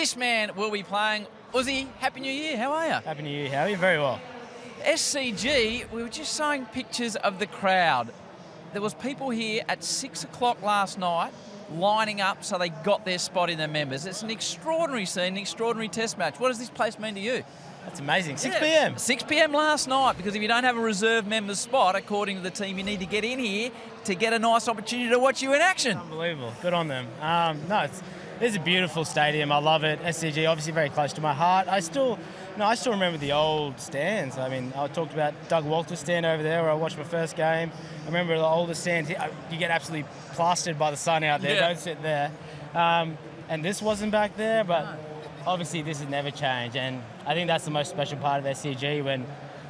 This man will be playing. Uzzie, Happy New Year. How are you? Happy New Year, Howie. Very well. SCG, we were just showing pictures of the crowd. There was people here at 6 o'clock last night lining up so they got their spot in the members. It's an extraordinary scene, an extraordinary test match. What does this place mean to you? That's amazing. 6 p.m. 6 p.m. last night, because if you don't have a reserve member's spot, according to the team, you need to get in here to get a nice opportunity to watch you in action. Unbelievable. Good on them. It's a beautiful stadium. I love it. SCG, obviously very close to my heart. I still remember the old stands. I mean, I talked about Doug Walter's stand over there where I watched my first game. I remember the older stands. You get absolutely plastered by the sun out there. Yeah. Don't sit there. And this wasn't back there, but obviously this has never changed. And I think that's the most special part of SCG, when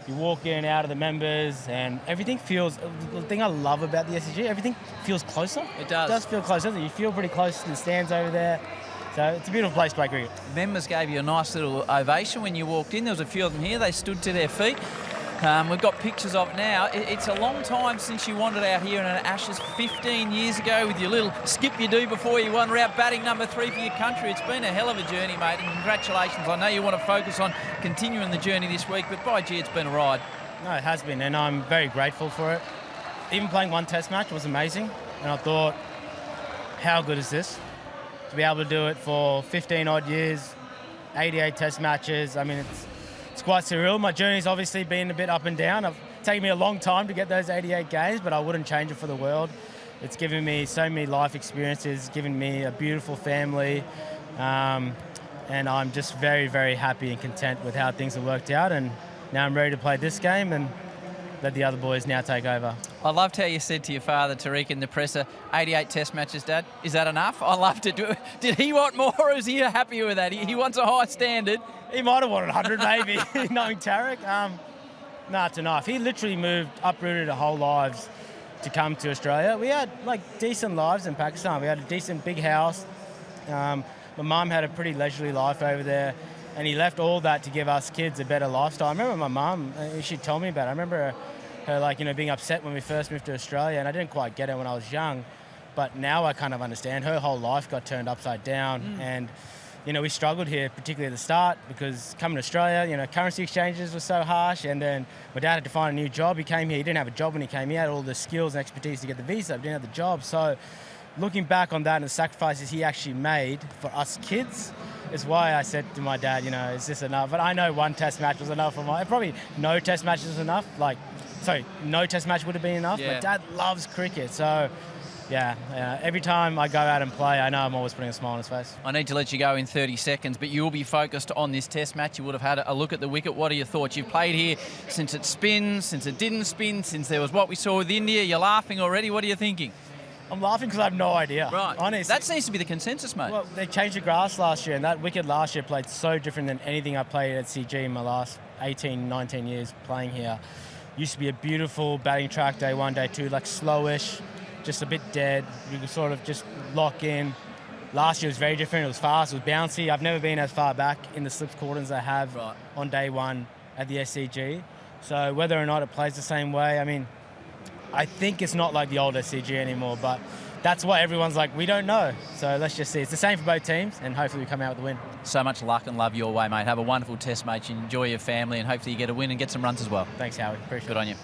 you walk in and out of the members and everything feels, the thing I love about the SCG, everything feels closer. It does. It does feel closer. You feel pretty close to the stands over there. So it's a beautiful place to play cricket. Members gave you a nice little ovation when you walked in. There was a few of them here. They stood to their feet. We've got pictures of it now. It's a long time since you wandered out here in an Ashes, 15 years ago, with your little skip you do before you wander out batting number 3 for your country. It's been a hell of a journey, mate, and congratulations. I know you want to focus on continuing the journey this week, but by gee, it's been a ride. No, it has been, and I'm very grateful for it. Even playing one test match was amazing, and I thought, how good is this? To be able to do it for 15 odd years, 88 test matches. I mean, it's quite surreal. My journey's obviously been a bit up and down. It's taken me a long time to get those 88 games, but I wouldn't change it for the world. It's given me so many life experiences, given me a beautiful family, and I'm just very, very happy and content with how things have worked out. And now I'm ready to play this game and let the other boys now take over. I loved how you said to your father, Tariq, in the presser, 88 test matches, Dad. Is that enough? I love to do it. Did he want more, or is he happy with that? He wants a high standard. He might have wanted 100 maybe, knowing Tariq. No, it's enough. He literally uprooted our whole lives to come to Australia. We had decent lives in Pakistan. We had a decent big house. My mum had a pretty leisurely life over there, and he left all that to give us kids a better lifestyle. I remember my mum, she told me about it. I remember her being upset when we first moved to Australia, and I didn't quite get it when I was young, but now I kind of understand. Her whole life got turned upside down, and we struggled here, particularly at the start, because coming to Australia, currency exchanges were so harsh, and then my dad had to find a new job. He came here, he didn't have a job when he came here. He had all the skills and expertise to get the visa, but didn't have the job. So looking back on that and the sacrifices he actually made for us kids is why I said to my dad, is this enough? But I know one test match was enough for probably no test match was enough. No test match would have been enough. Yeah. My dad loves cricket, so yeah, every time I go out and play, I know I'm always putting a smile on his face. I need to let you go in 30 seconds, but you'll be focused on this test match. You would have had a look at the wicket. What are your thoughts? You've played here since it spins, since it didn't spin, since there was what we saw with India. You're laughing already. What are you thinking? I'm laughing because I have no idea. Right. Honestly. That seems to be the consensus, mate. Well, they changed the grass last year, and that wicket last year played so different than anything I played at CG in my last 18, 19 years playing here. Used to be a beautiful batting track, day 1, day 2, slowish, just a bit dead. You could sort of just lock in. Last year was very different. It was fast, it was bouncy. I've never been as far back in the slips cordons as I have on day 1 at the SCG. So whether or not it plays the same way, I think it's not like the old SCG anymore, but that's what everyone's like, we don't know. So let's just see. It's the same for both teams, and hopefully we come out with a win. So much luck and love your way, mate. Have a wonderful test, mate. Enjoy your family, and hopefully you get a win and get some runs as well. Thanks, Howie. Appreciate it. Good on you.